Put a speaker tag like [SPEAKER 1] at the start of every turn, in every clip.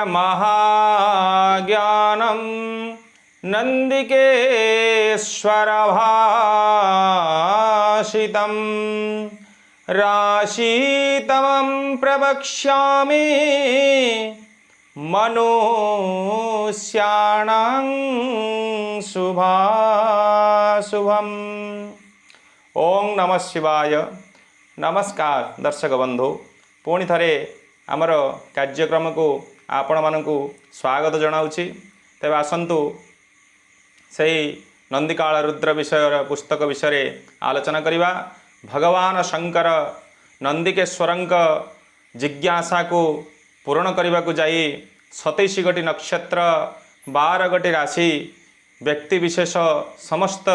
[SPEAKER 1] महाज्ञानं नन्दिकेश्वरभाषितं राशीतमं प्रवक्ष्यामि मनुष्याणां शुभाशुभम्। ओं नमः शिवाय। नमस्कार दर्शक बंधु, पुणी थरे आमर कार्यक्रम को आपण मानकु स्वागत जनाऊँगी। तेज आसतु से नंदिकाल रुद्र विषय पुस्तक विषय आलोचना करवा। भगवान शंकर नंदिकेश्वरंक जिज्ञासा को पूरण करने को जाई 27 गोटी नक्षत्र 12 गोटी राशि व्यक्ति विशेष समस्त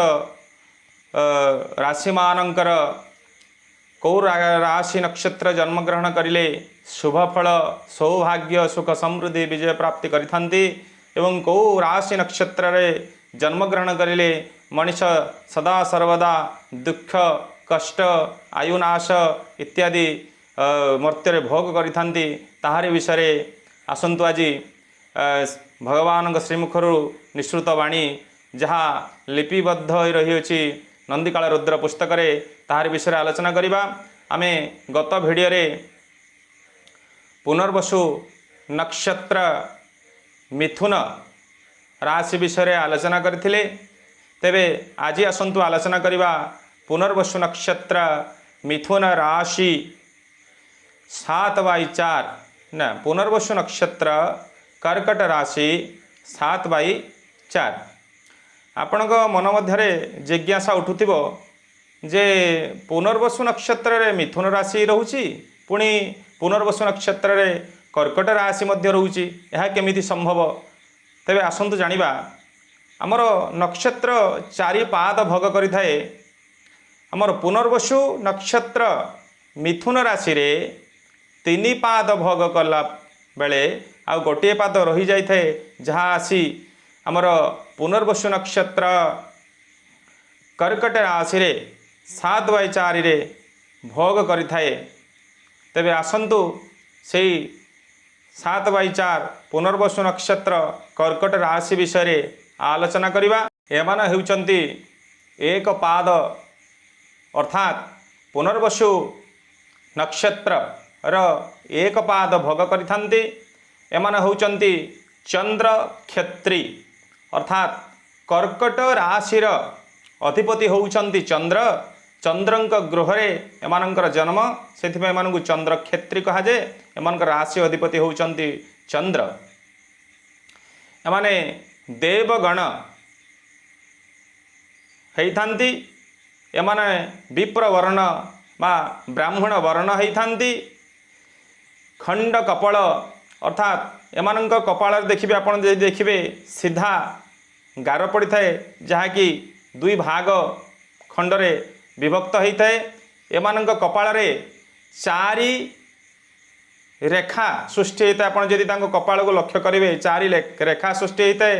[SPEAKER 1] राशि मानकर कौ राशि नक्षत्र जन्मग्रहण करिले शुभ फल सौभाग्य सुख समृद्धि विजय प्राप्ति करिथांती एवं कौ राशि नक्षत्र रे जन्मग्रहण करिले मनीष सदा सर्वदा दुख कष्ट आयुनाश इत्यादि मर्त्य भोग करिथांती ताहारी विषय आसंतु आज भगवान श्रीमुखर निश्रुत वाणी जहाँ लिपिबद्ध रही नंदिकाल रुद्र पुस्तक रे ताहारी विषय आलोचना करवा। आमे गत भिडियो रे पुनर्वसु नक्षत्र मिथुन राशि विषय आलोचना करथिले। तेबे आज आसंतु आलोचना करवा पुनर्वसु नक्षत्र मिथुन राशि 7/4 ना पुनर्वसु नक्षत्र कर्कट राशि 7/4। आपणक मन मध्य जिज्ञासा उठुथिबो जे पुनर्वसु नक्षत्र रे मिथुन राशि रहुची पुणी पुनर्वसु नक्षत्र रे कर्कट राशि मध्य रहुची, यह केमिति संभव? तेबे आसंतु जानिबा। आमर नक्षत्र 4 पाद भोग करिथाए। आमर पुनर्वसु नक्षत्र मिथुन राशि रे 3 पाद भोग कला बेले आ गोटे पाद रही जाई थाए जहाँ आसी आमर पुनर्वसु नक्षत्र कर्कट राशि रे 7/4 रे भोग करिथाए। तेबे आसंतु से 7/4 पुनर्वसु नक्षत्र कर्कट राशि विषय रे आलोचना करवा। एमाने हेउचंती एक पाद अर्थात पुनर्वसु नक्षत्र र एक पाद भोग करिथांती। एमाने होउचंती चंद्र क्षेत्री अर्थात कर्कट राशिर अधिपति होउचंती चंद्र। चंद्रंक गृहरे एमानंकर जन्म से एमानंकु चंद्र क्षेत्री कहा जाए। एमानंकर राशि अधिपति होउचंती चंद्र। एमाने देवगण हेइथांती। एमाने विप्र वर्ण बा ब्राह्मण वर्ण हेइथांती। खंड कपाल अर्थात एमानंक कपाल देखिए आपण देखिए सीधा गार पड़ी थाए जहाँकि 2 भाग खंडरे विभक्त होता है। एमानंक कपाल रे 4 रेखा सृष्टि होता है। आपण जदि तांको कपाल को लक्ष्य करेंगे 4 रेखा सृष्टि होता है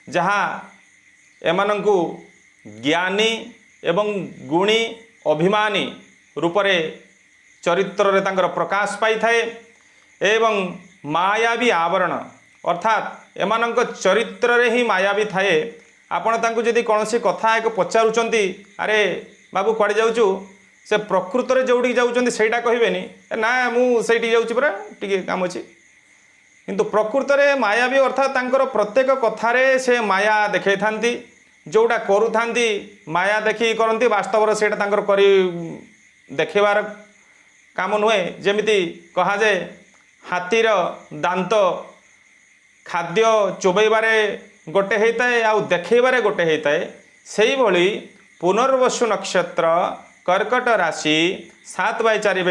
[SPEAKER 1] जहाँ एमानंकु ज्ञानी एवं गुणी अभिमानी रूपरे चरित्र रे तांकर प्रकाश पाई थाए एवं मायावी आवरण अर्थात एमानंक चरित्र रे ही मायावी थाए। आपण तांको जदि कौनसी कथा एक पचारुचंती अरे बाबू कुआडे जाउचु से प्रकृत रे जोडी जाउचंती सेटा कहिबेनी ना मु सेठी जाउची परा टिके काम अछि, किंतु प्रकृत रे मायावी अर्थात तांकर प्रत्येक कथारे से माया देखै थांती। जोडा करू थांती माया देखि करंती, वास्तव रे सेटा तांकर करी देखेबार काम नुहे। जेमिति कहा जाए हाथीर दांत खाद्य चोबैबारे गोटे होता है आउ देखैबारे गोटे होता है। सेही भली पुनर्वसु नक्षत्र कर्कट राशि 7/4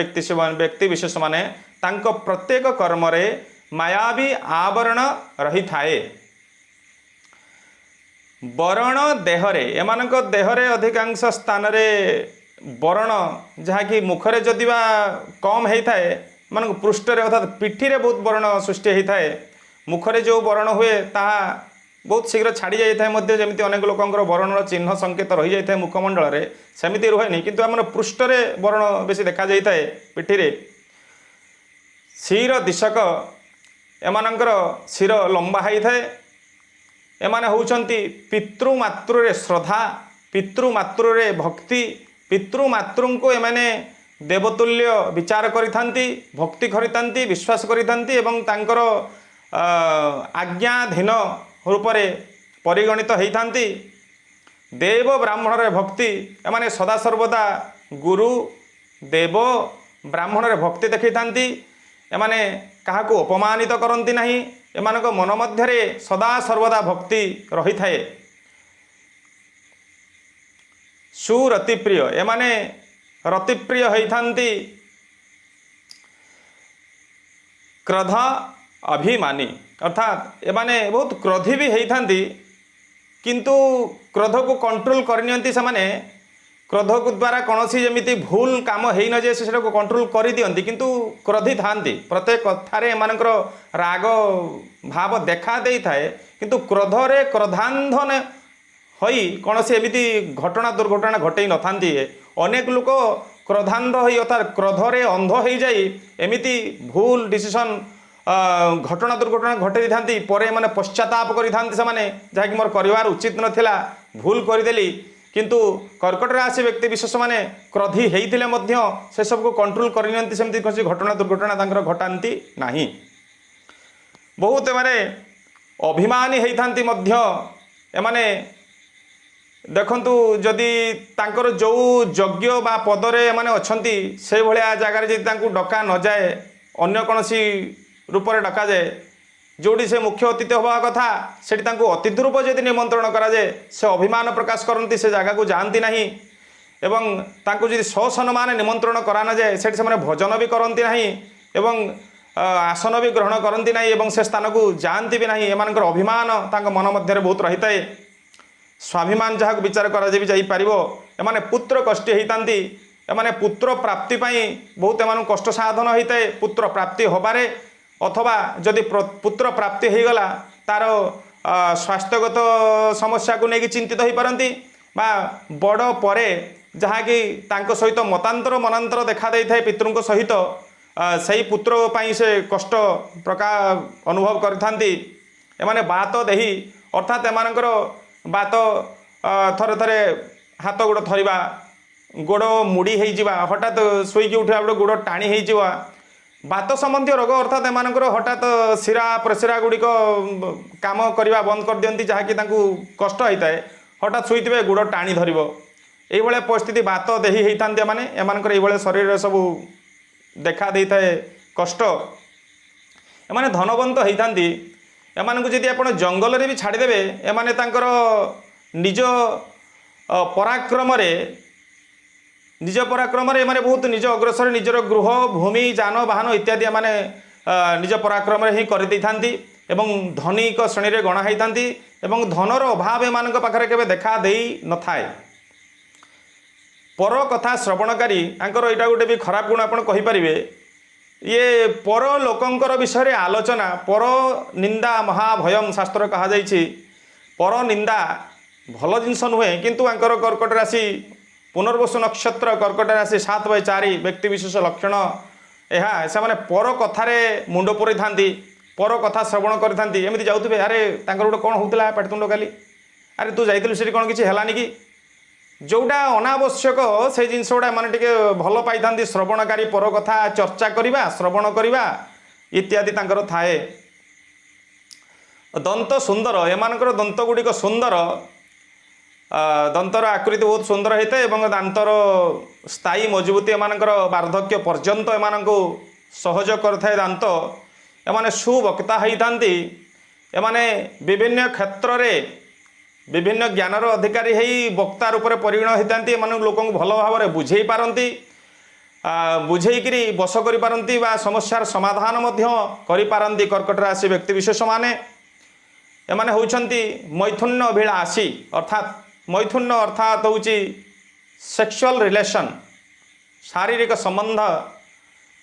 [SPEAKER 1] व्यक्ति विशेष माने तांको प्रत्येक कर्म रे मायावी आवरण रही थाए। वरण देहरे एमानक देहरे अधिकांश स्थान रे वरण जहाँकि मुखरे जदिवा कम होता है मान पृष्ठ अर्थात पिठी रे बहुत वर्ण सृष्टि होता है। मुखरे जो वर्ण हुए ताहा बहुत शीघ्र छाड़ी जाए जमी अनेक लोकंर वर्णर चिन्ह संकेत रही जाए मुखमंडल में सेमती रुहेनि किंतु आम पृष्ठ वर्ण बेसी देखा जाए पिठी रे। क्षीर दिशक एमानंकर शिर लंबा होई थाए। एमाने होउछंती पितृमातृ श्रद्धा, पितृमातृ भक्ति, पितृमातृ को एमाने देवतुल्य विचार करिथांती, भक्ति करिथांती, विश्वास करिथांती एवं तांकर आज्ञाधीन रूप से परिगणित होइथांती। देव ब्राह्मण रे भक्ति एमाने सदा सर्वदा गुरु देव ब्राह्मण रे भक्ति देखैथांती। एमाने काहाकू अपमानित करंती नहीं, एमानक मन मध्यरे सदा सर्वदा भक्ति रही थाए। सुरतिप्रिय एमाने रतिप्रिय होइथांती। क्रोध अभिमानी अर्थात एमाने बहुत क्रोधी भी होइथांती, किंतु क्रोध को कंट्रोल करनियंती। सेमाने क्रोध को द्वारा कौन सी जमी भूल कम हो न जाए से कंट्रोल कर दियंती, किंतु क्रोधी थांती। प्रत्येक कथारे एमानकर राग भाव देखा दे थाए, किंतु क्रोधरे क्रोधांधन होई कौन सी एमती घटना दुर्घटना घटई न थांती। अनेक लोक क्रोधांध होई अर्थात क्रोधरे अंध हो जाई एमिति भूल डिसीजन घटना दुर्घटना घटई थांती। परे माने पश्चाताप करि थांती सेमाने, जहा कि मोर करिवार उचित नथिला, भूल करदेली। किंतु कर्कट राशि व्यक्ति विशेष माने क्रोधी हेइथिले मध्य से सब को कंट्रोल करनियंती, सेमती कसी घटना दुर्घटना तांकर घटांती नाही। बहुत माने अभिमानी हेइथांती मध्य एमाने देखंतु जदि तांकर जो यज्ञ बा पदरे माने अछंती से भलिया जगार जदि तांकु डका न जाए, अन्य कोनसी रूप रे डका जाए, जोड़ी से मुख्य अतिथि होबा कथा सेठी तांकु अतिथि रूप जदि निमंत्रण करा जाए, से अभिमान प्रकाश करंती, से जगह को जानती नाही। एवं तांकु जदि ससम्मान निमंत्रण करा न जाए, सेठी से भोजन भी करंती नाही एवं आसन भी ग्रहण करंती नाही एवं से स्थान को जानती भी नाही। एमानकर अभिमान तांक मन मध्य बहुत रही थाए। स्वाभिमान जहाँ विचार करा जाई पारिबो। एमाने पुत्र कष्टी होइतांती, एमाने पुत्र प्राप्ति पाई बहुत एमान कष्ट साधन होता है। पुत्र प्राप्ति होबारे अथवा जदि पुत्र प्राप्ति हो गला तार स्वास्थ्यगत समस्या को लेकिन चिंतित हो पारती बा बड़ परे जहाँ कि तांको सहित मतांतर मनांतर देखा दे थाए पितृंक सहित सही पुत्र पाई से कष्ट प्रकार अनुभव करथांती। एमाने बात देही अर्थात एमानकर बात थरे थरे हाथ गोड़ थरिबा, गोड़ मुड़ी होइजिबा, हठात शोईकी उठा गोड़ गोड़ टाणी होइजिबा, बात संबंधी रोग अर्थात एमानकर हठात शिरा प्रशिरा गुड़िक काम करवा बंद कर दियंती, जहाँकि तांकु कष्ट होता है। हठात शोईथिबे गोड़ टाणी धरिबो, एई भले परिस्थिति बात देही होइथांती। एमाने एमानकर एई भले शरीर सब देखा दे थाए कष्ट। एमाने धनवंत होइथांती। एमानकु जदि आपण जंगल रे भी छाड़ीदेवे, एमाने तांकर निज पराक्रम एमाने बहुत निज अग्रसर निजर गृह भूमि जान वाहन इत्यादि एमाने निज पराक्रम ही कर दे थांती एवं धनिक श्रेणी रे गणा होइथांती एवं धनर अभाव एमानक पाखरे केबे देखा देई न थाए। पर कथा श्रवणकारी आंकर एटा गोटे भी खराब गुण आपण कहि परिबे। ये पर लोकंकर विषय आलोचना, पर निंदा महाभयम शास्त्र कहा जाइछि। पर निंदा भल जिनस नुहे, किंतु आंकर कर्कट राशि पुनर्वसु नक्षत्र कर्कट राशि 7/4 व्यक्ति विशेष लक्षण यह से पर कथारे मुंड पुरे थांती, पर कथा श्रवण करि एमती जाउथिबे, अरे तांकर गोटे कौन होउतला पाटितुंड काली, अरे तू जाइथिलु सेठी कौन किछि हेलानी कि, जोटा अनावश्यक से जिनस गुड़ा माने टिके भल पाई थांती। श्रवणकारी पर कथा चर्चा करिबा, श्रवण करिबा इत्यादि तांकर थाए। दंत सुंदर, एमानकर दंत गुड़िक सुंदर, दंतर आकृति बहुत सुंदर होता है एवं दांतर स्थायी मजबूती एमानकर वार्धक्य पर्यंत एमानकु सहयोग करथाए। दांत एमाने सुवक्ता होइथांती। एमाने विभिन्न क्षेत्र रे विभिन्न ज्ञानर अधिकारी है वक्ता रूप से परिगण होती। एम लोक भल भाव में बुझे पारती, बुझेकरी बस करती समस्यार समाधान करि कर्कट राशि व्यक्ति विशेष माने। एमाने होउछंती मैथुन अभिलाषी, अर्थात मैथुन अर्थात हूँ सेक्सुअल रिलेशन, शारीरिक संबंध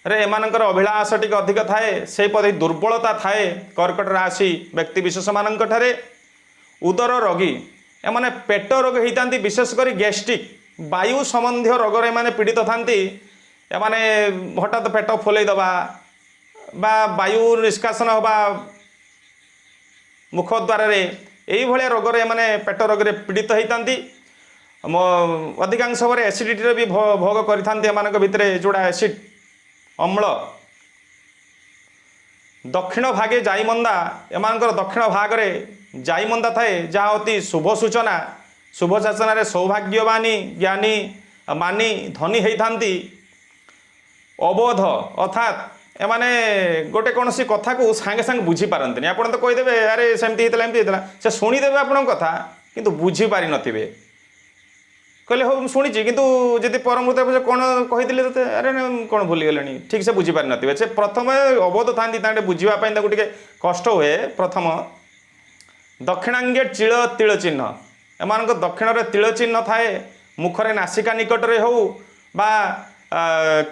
[SPEAKER 1] रे एमानकर अभिलाष टिके अधिक थाए। से पदे दुर्बलता थाए कर्कट राशि व्यक्ति विशेष मानक ठारे। उदर रोगी एमाने पेट रोग होती, विशेषकर गैस्ट्रिक वायु संबंधी रोग एमाने पीड़ित थांती। एमाने हठात पेट फुलई दबा, बा वायु निष्कासन होगा मुखद्वार यही भाया रोग एमाने पेट रोग पीड़ित होती अधिकांश भाव एसिडिटी भी भोग करते भितर जोड़ा एसिड अम्ल दक्षिण भागे जाईमंदा एमानकर दक्षिण भाग में जाईमंदा थाए जहाँ अति शुभ सूचना शुभ शासन सौभाग्यवानी ज्ञानी मानी धनी होती अबोध अर्थात एमाने गोटे कौन सी कथा को सांगे सांगे बुझी पारंतनी आप तो कहीदेवे अरे सेमती होता से शुणीदेवे आपण कथा किंतु बुझी पारि नथिबे कहले हो शुणी किंतु जदि परमुहूर्त कौन कही ते अरे कौन भूलीगले ठीक से बुझी पारि नथिबे से प्रथम अबोध था बुझापी टे कष्ट हुए प्रथम दक्षिणांगे चिल तिल चिन्ह एमान दक्षिण तिल चिन्ह थाए मुखरे नासिका निकट में हो बा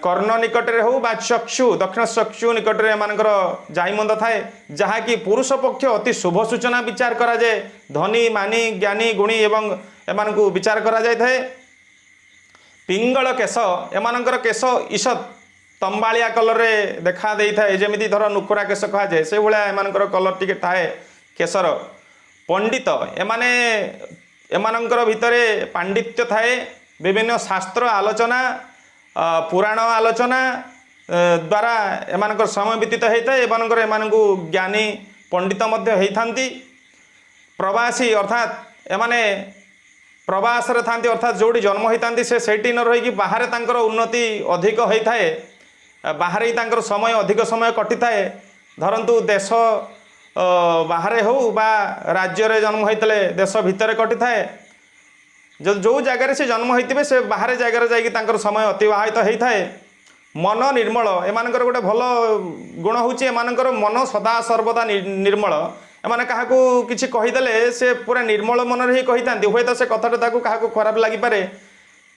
[SPEAKER 1] कर्ण निकट में हो बा चक्षु दक्षिण चक्षु निकट में एमानकर जाईमंद थाए जहाँकि पुरुष पक्ष अति शुभ सूचना विचार करा जाए धनी मानी ज्ञानी गुणी एवं एमान को विचार करा जाए थाए पिंगल केश एमानकर केश ईषत तंबालिया कलर रे देखा दे थाए जमीती धर नुखुरा केश कहा जाए से भाया एमानकर कलर टिके थाए केशर पंडित एमाने एमानकर भितरे पांडित्य थाए विभिन्न शास्त्र आलोचना पुराण आलोचना द्वारा एमानकर समय व्यतीत होता है एमानकर एमानकु ज्ञानी पंडित मध्य होती प्रवासी अर्थात एमाने प्रवास रे थांती अर्थात जोड़ी जन्म होती से सेठी न रही बाहर तांकर उन्नति अधिक होता है बाहर ही तांकर समय अधिक समय कटि थाए धरंतु देश बाहर हो बा राज्य रे जन्म होते देश भितर कटि थाए जो जगार से जन्म होते से बाहर जगार जाकर समय अतिवाहित होता है मन निर्मल एमानकर गोटे भल गुण होची एमानकर मन सदा सर्वदा निर्मल एमाने क्या किसी कहीदेले से पूरा निर्मल मन ही कही था हुए तो से कथाटा क्या खराब लगिपे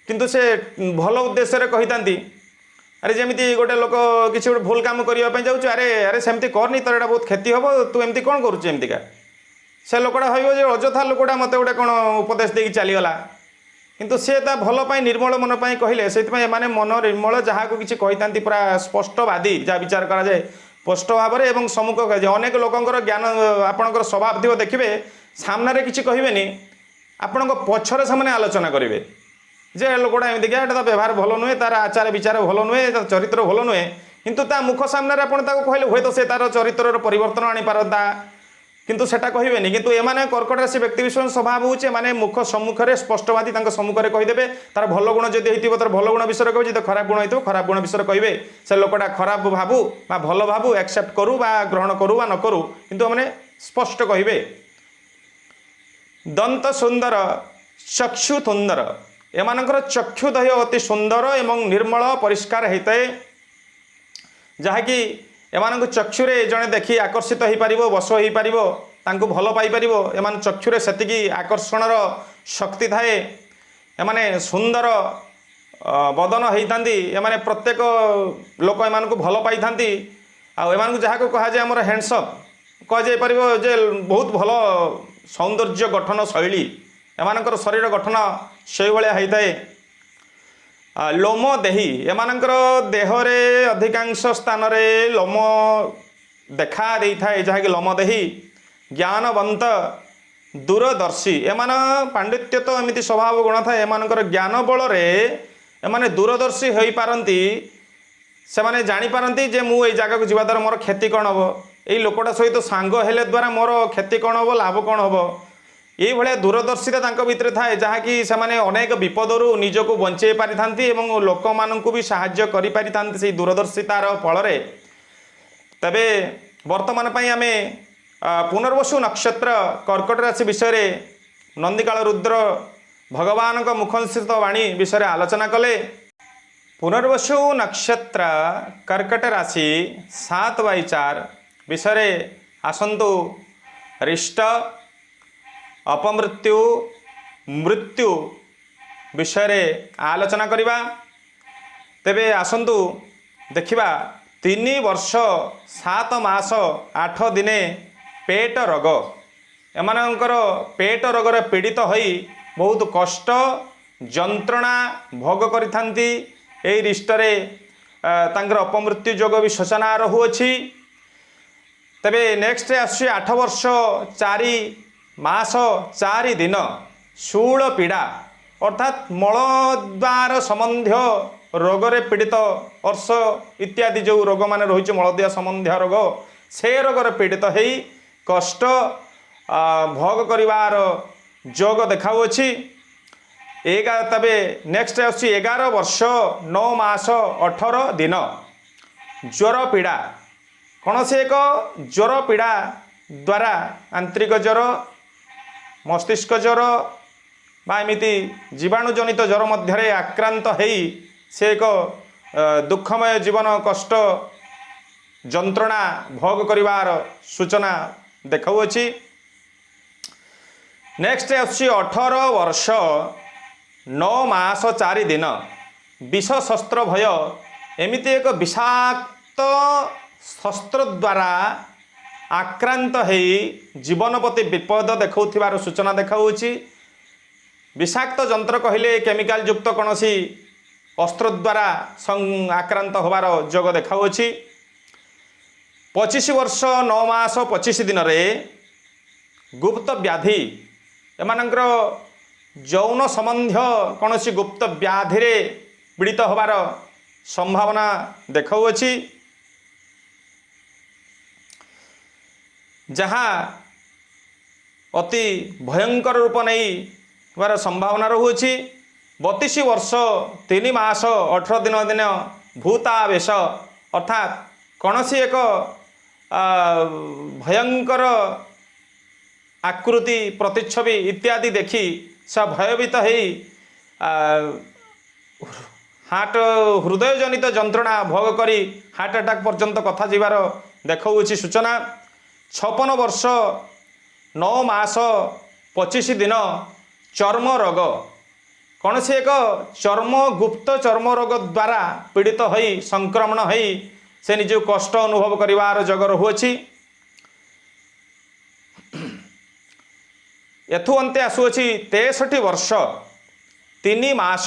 [SPEAKER 1] किंतु से भल उद्देश्य कही था अरे जमी गोटे लोक किसी गोटे भूल काम करने जाऊँ अरे अरे सेमती करनी तर एटा बहुत क्षति हम तू एमती कौन करुका से लोकटा भाव अजथा लोकटा मत गोटे कौन उपदेश देकी चलीगला किंतु सी भलपाई निर्मल मन पाई कहले से माने मन निर्मल जहाँ को किसी कही था पूरा स्पष्टवादी जहाँ विचार करा जाए स्पष्ट भाव में एवं सम्मुख अनेक लोकंर ज्ञान आपणकर स्वभाव थी देखिए सामने किसी कहबेनि आपण पछरे से आलोचना करेंगे जे लोकटा एमती क्या तो व्यवहार भल नुहे तार आचार विचार भल नुहे तार चरित्र भल नुहे किंतु ता मुख सामने आपड़ कहले हुए तो से तार चरित्र परिवर्तन आनीपारता किंतु सेटा कहबेनि किंतु एमाने कर्कट राशि व्यक्ति विशेष स्वभाव होचे माने मुख सम्मुखरे स्पष्टवादी तांको सम्मुखरे कहिदेबे तार भल गुण जदि हेतिबो तार भल गुण विषय कहबे जदि खराब गुण हेतिबो खराब गुण विषय कहबे से लोकटा खराब भाबू बा भल भाबू एक्सेप्ट करू बा ग्रहण करू बा न करू किंतु माने स्पष्ट कहबे दंत सुंदर चक्षु सुंदर एमानकर चक्षुदय अति सुंदर एवं निर्मल परिष्कार हेतै जहाँकि एमान चक्षुरे जड़े देखी आकर्षित हो पार बस हो पार भल पाइपर एमान चक्षुरे सेतिकी आकर्षणर शक्ति थाए एमाने सुंदर बदन होती एमाने प्रत्येक लोक एमान को भल पाई थांती आमान जहाँ को कहा जाए आमर हैंडसम कह जाई परिबो जे बहुत भल सौंदर्य गठन शैली एमानकर शरीर गठन से भाया होता है लोम देही एमानकर देहरे अधिकांश स्थान रे लोम देखा दे थाए जहाँकि लोम देही ज्ञानवंत दूरदर्शी एमान पांडित्य तो एमती स्वभाव गुण थाए एमानकर ज्ञान बल रे एमाने दूरदर्शी हो पारती से माने जानी पारती जे मु जगह को जीवा द्वारा मोर क्षति कौन हम यही लोकटा सहित सांग हेले द्वारा मोर क्षति कौन हम लाभ कौन हम ये भाया दूरदर्शिता भितर थाए जहाँकि से अनेक विपदरू निजको बंचे पारि थांती एवं लोक मानू भी साहाय्य करि पारि थांती से दूरदर्शितार फल तबे वर्तमान पई आमे पुनर्वसु नक्षत्र कर्कट राशि विषय नंदिकाल रुद्र भगवान मुखनिश्चित वाणी विषय आलोचना कले पुनर्वसु नक्षत्र कर्कट राशि 7/4 विषय आसंतु रिष्ट अपमृत्यु मृत्यु विषय आलोचना करिबा तेबे आसंतु देखिबा 3 वर्ष 7 मास 8 दिने पेट रोग एमानकर पेट रोगर पीड़ित होई बहुत कष्ट जंत्रणा भोग करिथांती एई रिष्टरे ତାଙ୍କର ଅପମୃତ୍ୟୁ ଯୋଗ ବି ଶୋଚନା ରହୁଅଛି। ତେବେ ନେକ୍ସଟ ଆସୁଛି 8 ବର୍ଷ 4 ମାସ 4 ଦିନ ଶୂଳ ପୀଡ଼ା ଅର୍ଥାତ୍ ମଳଦ୍ୱାର ସମ୍ବନ୍ଧୀୟ ରୋଗରେ ପୀଡ଼ିତ ଅର୍ଶ ଇତ୍ୟାଦି ଯେଉଁ ରୋଗମାନେ ରହିଛି ମଳଦ୍ୱାର ସମ୍ବନ୍ଧୀୟ ରୋଗ ସେ ରୋଗରେ ପୀଡ଼ିତ ହେଇ କଷ୍ଟ ଭୋଗ କରିବାର ଯୋଗ ଦେଖାଉଅଛି। ତେବେ ନେକ୍ସଟ ଆସୁଛି 11 ବର୍ଷ 9 ମାସ 18 ଦିନ ଜ୍ୱର ପୀଡ଼ା କୌଣସି ଏକ ଜ୍ୱର ପୀଡ଼ା ଦ୍ୱାରା ଆନ୍ତରିକ ଜ୍ୱର ମସ୍ତିଷ୍କ ଜ୍ୱର ବା ଏମିତି ଜୀବାଣୁଜନିତ ଜ୍ୱର ମଧ୍ୟରେ ଆକ୍ରାନ୍ତ ହେଇ ସେ ଏକ ଦୁଃଖମୟ ଜୀବନ କଷ୍ଟ ଯନ୍ତ୍ରଣା ଭୋଗ କରିବାର ସୂଚନା ଦେଖାଉଅଛି। ନେକ୍ସଟ ଆସୁଛି 18 ବର୍ଷ 9 ମାସ 4 ଦିନ ବିଷ ଶସ୍ତ୍ର ଭୟ ଏମିତି ଏକ ବିଷାକ୍ତ ଶସ୍ତ୍ର ଦ୍ୱାରା ଆକ୍ରାନ୍ତ ହେଇ ଜୀବନ ପ୍ରତି ବିପଦ ଦେଖାଉଥିବାର ସୂଚନା ଦେଖାଉଛି। ବିଷାକ୍ତ ଯନ୍ତ୍ର କହିଲେ କେମିକାଲ ଯୁକ୍ତ କୌଣସି ଅସ୍ତ୍ର ଦ୍ୱାରା ଆକ୍ରାନ୍ତ ହେବାର ଯୋଗ ଦେଖାଉଛି। 25 ବର୍ଷ 9 ମାସ 25 ଦିନରେ ଗୁପ୍ତ ବ୍ୟାଧି ଏମାନଙ୍କର ଯୌନ ସମ୍ବନ୍ଧୀୟ କୌଣସି ଗୁପ୍ତ ବ୍ୟାଧିରେ ପୀଡ଼ିତ ହେବାର ସମ୍ଭାବନା ଦେଖାଉଅଛି, ଯାହା ଅତି ଭୟଙ୍କର ରୂପ ନେଇବାର ସମ୍ଭାବନା ରହୁଅଛି। 32 ବର୍ଷ 3 ମାସ 18 ଦିନ ଭୂତାବେଶ ଅର୍ଥାତ୍ କୌଣସି ଏକ ଭୟଙ୍କର ଆକୃତି ପ୍ରତିଛବି ଇତ୍ୟାଦି ଦେଖି ସେ ଭୟଭୀତ ହେଇ ହୃଦୟଜନିତ ଯନ୍ତ୍ରଣା ଭୋଗ କରି ହାର୍ଟ ଆଟାକ୍ ପର୍ଯ୍ୟନ୍ତ କଥା ଯିବାର ଦେଖାଉଛି ସୂଚନା। 56 ବର୍ଷ 9 ମାସ 25 ଦିନ ଚର୍ମ ରୋଗ କୌଣସି ଏକ ଗୁପ୍ତ ଚର୍ମ ରୋଗ ଦ୍ୱାରା ପୀଡ଼ିତ ହୋଇ ସଂକ୍ରମଣ ହୋଇ ସେ ନିଜକୁ କଷ୍ଟ ଅନୁଭବ କରିବାର ଯୋଗ ରହୁଅଛି। ଏଥୁ ଅନ୍ତେ ଆସୁଅଛି 63 ବର୍ଷ 3 ମାସ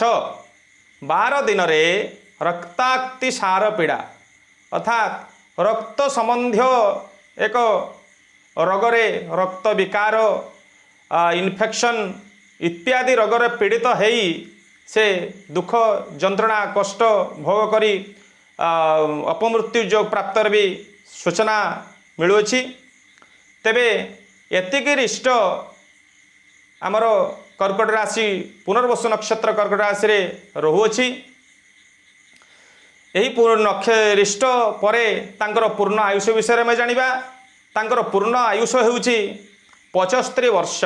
[SPEAKER 1] 12 ଦିନରେ ରକ୍ତାକ୍ତି ସାର ପୀଡ଼ା ଅର୍ଥାତ୍ ରକ୍ତ ସମ୍ବନ୍ଧୀୟ ଏକ ରୋଗରେ ରକ୍ତ ବିକାର ଇନଫେକ୍ସନ୍ ଇତ୍ୟାଦି ରୋଗରେ ପୀଡ଼ିତ ହେଇ ସେ ଦୁଃଖ ଯନ୍ତ୍ରଣା କଷ୍ଟ ଭୋଗ କରି ଅପମୃତ୍ୟୁ ଯୋଗ ପ୍ରାପ୍ତର ବି ସୂଚନା ମିଳୁଅଛି। ତେବେ ଏତିକି ରିଷ୍ଟ ଆମର କର୍କଟ ରାଶି ପୁନର୍ବସୁ ନକ୍ଷତ୍ର କର୍କଟ ରାଶିରେ ରହୁଅଛି। ଏହି ରିଷ୍ଟ ପରେ ତାଙ୍କର ପୂର୍ଣ୍ଣ ଆୟୁଷ ବିଷୟରେ ଆମେ ଜାଣିବା। ତାଙ୍କର ପୂର୍ଣ୍ଣ ଆୟୁଷ ହେଉଛି 75 ବର୍ଷ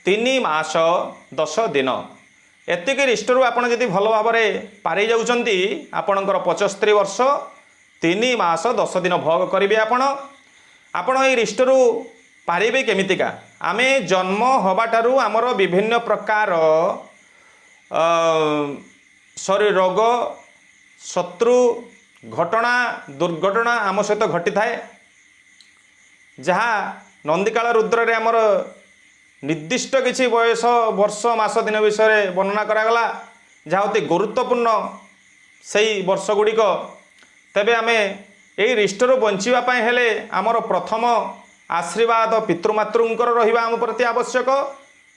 [SPEAKER 1] 3 ମାସ 10 ଦିନ। ଏତିକି ରିଷ୍ଟରୁ ଆପଣ ଯଦି ଭଲ ଭାବରେ ପାରି ଯାଉଛନ୍ତି ଆପଣଙ୍କର 75 ବର୍ଷ 3 ମାସ 10 ଦିନ ଭୋଗ କରିବେ। ଆପଣ ଏହି ରିଷ୍ଟରୁ ପାରିବେ କେମିତିକା? ଆମେ ଜନ୍ମ ହେବାଠାରୁ ଆମର ବିଭିନ୍ନ ପ୍ରକାର ଶରୀର ରୋଗ ଶତ୍ରୁ ଘଟଣା ଦୁର୍ଘଟଣା ଆମ ସହିତ ଘଟିଥାଏ, ଯାହା ନନ୍ଦିକାଳ ରୁଦ୍ରରେ ଆମର ନିର୍ଦ୍ଦିଷ୍ଟ କିଛି ବୟସ ବର୍ଷ ମାସ ଦିନ ବିଷୟରେ ବର୍ଣ୍ଣନା କରାଗଲା, ଯାହା ଅତି ଗୁରୁତ୍ୱପୂର୍ଣ୍ଣ ସେହି ବର୍ଷ ଗୁଡ଼ିକ। ତେବେ ଆମେ ଏହି ରିଷ୍ଟରୁ ବଞ୍ଚିବା ପାଇଁ ହେଲେ ଆମର ପ୍ରଥମ ଆଶୀର୍ବାଦ ପିତୃମାତୃଙ୍କର ରହିବା ଆମ ପ୍ରତି ଆବଶ୍ୟକ।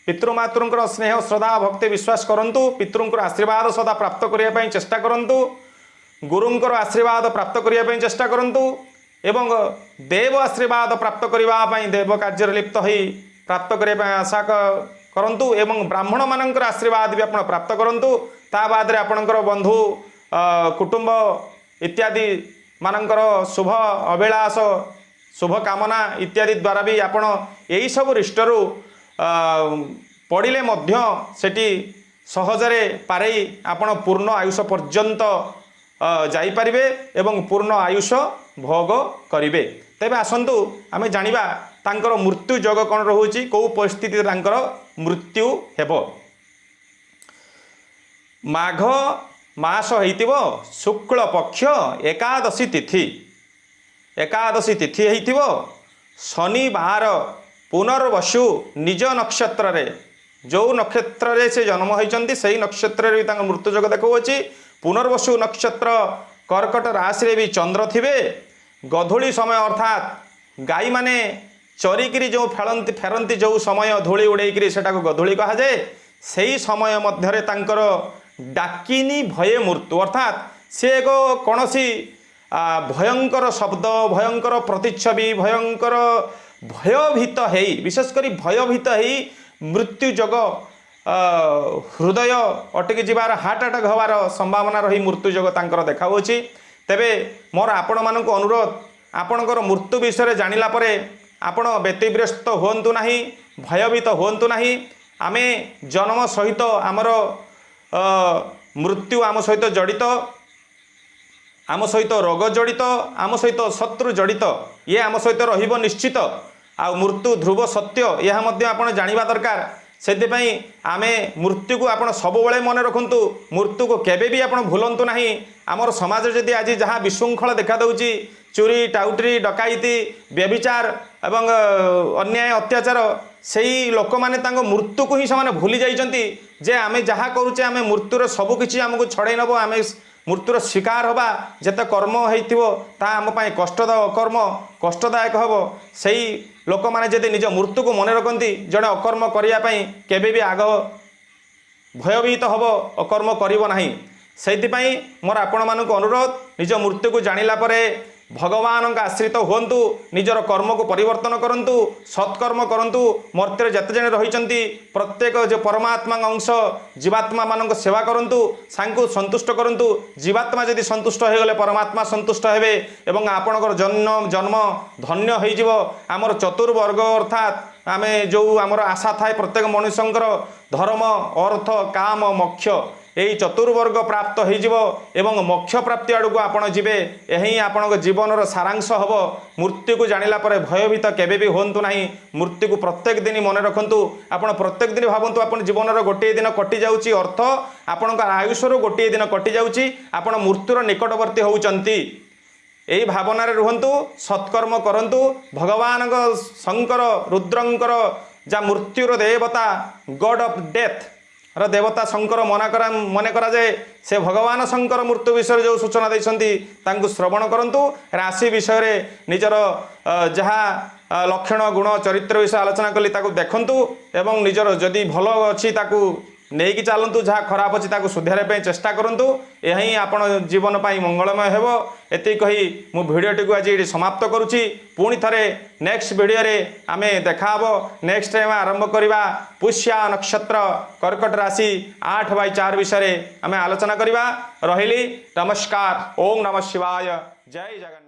[SPEAKER 1] ପିତୃମାତୃଙ୍କର ସ୍ନେହ ଶ୍ରଦ୍ଧା ଭକ୍ତି ବିଶ୍ୱାସ କରନ୍ତୁ। ପିତୃଙ୍କର ଆଶୀର୍ବାଦ ସଦା ପ୍ରାପ୍ତ କରିବା ପାଇଁ ଚେଷ୍ଟା କରନ୍ତୁ। ଗୁରୁଙ୍କର ଆଶୀର୍ବାଦ ପ୍ରାପ୍ତ କରିବା ପାଇଁ ଚେଷ୍ଟା କରନ୍ତୁ ଏବଂ ଦେବ ଆଶୀର୍ବାଦ ପ୍ରାପ୍ତ କରିବା ପାଇଁ ଦେବ କାର୍ଯ୍ୟରେ ଲିପ୍ତ ହୋଇ ପ୍ରାପ୍ତ କରିବା ପାଇଁ ଆଶା କରନ୍ତୁ ଏବଂ ବ୍ରାହ୍ମଣମାନଙ୍କର ଆଶୀର୍ବାଦ ବି ଆପଣ ପ୍ରାପ୍ତ କରନ୍ତୁ। ତା ବାଦରେ ଆପଣଙ୍କର ବନ୍ଧୁ କୁଟୁମ୍ବ ଇତ୍ୟାଦି ମାନଙ୍କର ଶୁଭ ଅଭିଳାଷ ଶୁଭ କାମନା ଇତ୍ୟାଦି ଦ୍ୱାରା ବି ଆପଣ ଏହିସବୁ ରିଷ୍ଟରୁ ପଡ଼ିଲେ ମଧ୍ୟ ସେଠି ସହଜରେ ପାରେଇ ଆପଣ ପୂର୍ଣ୍ଣ ଆୟୁଷ ପର୍ଯ୍ୟନ୍ତ ଯାଇପାରିବେ ଏବଂ ପୂର୍ଣ୍ଣ ଆୟୁଷ ଭୋଗ କରିବେ। ତେବେ ଆସନ୍ତୁ ଆମେ ଜାଣିବା ତାଙ୍କର ମୃତ୍ୟୁ ଯୋଗ କ'ଣ ରହୁଛି, କେଉଁ ପରିସ୍ଥିତିରେ ତାଙ୍କର ମୃତ୍ୟୁ ହେବ। ମାଘ ମାସ ହେଇଥିବ ଶୁକ୍ଳ ପକ୍ଷ ଏକାଦଶୀ ତିଥି ହେଇଥିବ। ଶନିବାର ପୁନର୍ବସୁ ନିଜ ନକ୍ଷତ୍ରରେ ଯେଉଁ ନକ୍ଷତ୍ରରେ ସେ ଜନ୍ମ ହୋଇଛନ୍ତି ସେହି ନକ୍ଷତ୍ରରେ ତାଙ୍କ ମୃତ୍ୟୁ ଯୋଗ ଦେଖାଉଛି। ପୁନର୍ବସୁ ନକ୍ଷତ୍ର कर्कट राशि भी चंद्र थिबे गधूली समय अर्थात गाई माने चरिकी जो फेरती जो समय धूली उड़ेकरी से गधूली कहा जाए से समय मध्य तांकर डाकिनी भये मृत्यु अर्थात सी एक कौन भयंकर शब्द भयंकर प्रतिच्छवि भयंकर भयभीत है विशेषकर भयभीत है मृत्यु जग हृदय अटकी जीवार हार्ट अटैक हबार संभावना रही मृत्यु जग तांकर देखाऊँच तेबे मोर आपण मानक अनुरोध आपणकर मृत्यु विषय जानिला परे आपण व्यतिग्रस्त हुंतु नहीं भयभीत हुंतु नहीं आमे जन्म सहित आमर मृत्यु आम सहित जड़ित आम सहित रोग जड़ित आम सहित शत्रु जड़ित ये आम सहित रहिबो निश्चित आ मृत्यु ध्रुव सत्य यह मध्य आपण जानिबा दरकार सेथिपाई आमे मृत्यु को आपण सबुबले मन रखंतु मृत्यु को केबे भी आपण भूलंतु नहीं आमर समाज जदि आज जहाँ विशृंखल देखा दउची चोरी टाउटरी डकायती व्यभिचार एवं अन्याय अत्याचार सेही लोक माने तांको मृत्यु को ही से भूली जाइछंती जे आमे जहाँ करूचे आमे मृत्युर सबकिछि आमको छड़े नब आमे मृत्युर शिकार हवा जेते कर्म होइथिबो ता आम पई कष्टदायक हबो सेही लोक माने जदि निज मृत्यु को मन रखती जड़े अकर्म करने केबे भी आग भयभीत हम अकर्म करिबो नाही सेइथिपाई मोर आपण मानक अनुरोध निज मृत्यु को जानिला परे भगवान का आश्रित हुंतु निजर कर्म को परिवर्तन करंतु सत्कर्म करंतु मर्त्य जेते जने रहिचंती प्रत्येक जो परमात्मा अंश जीवात्मा मानक सेवा करंतु सांको संतुष्ट करंतु जीवात्मा यदि संतुष्ट हो गले परमात्मा संतुष्ट हेबे एवं आपणकर जन्म धन्य हो जिवो आमर चतुर्वर्ग अर्थात आमे जो आमर आशा थाए प्रत्येक मनुष्यंकर धर्म अर्थ काम मोक्ष यही चतुर्वर्ग प्राप्त हो एवं मोक्ष प्राप्ति आड़ को आपण जीवे यही आपण जीवन सारांश हम मृत्यु को जानिला परे भयभीत केबे भी होंतु नहीं मृत्यु को प्रत्येक दिन मन रखंतु आपण प्रत्येक दिन भावंतु आपण जीवन गोटे दिन कटि जाउची अर्थ आपण आयुषर गोटे दिन कटि जाउची आपण मृत्युर निकटवर्ती होउचंती यही भावना रुहंतु सत्कर्म करंतु भगवान शंकर रुद्रंकर जा मृत्युर देवता गॉड ऑफ डेथ र देवता शंकर मन करा जाए से भगवान शंकर मृत्यु विषय जो सूचना देइछंती तांकु श्रवण करंतु राशि विषय निजर जहाँ लक्षण गुण चरित्र विषय आलोचना कली ताकु देखंतु एवं निजर जदि भल अछि ताकु नेकी चलतु जहाँ खराब अच्छी ताकू सुधारे चेष्टा करूँ यही आपण जीवन पाई मंगलमय हेबो एति कही मु भिडियोटी को आज समाप्त करुच्ची पुणी थरे नेक्स्ट भिडियो रे आमे देखा हबो नेक्स्ट टाइम आरंभ करवा पुष्या नक्षत्र कर्कट राशि 8/4 विषय आमे आलोचना करवा रहिली नमस्कार ओम नमः शिवाय जय जगन्नाथ।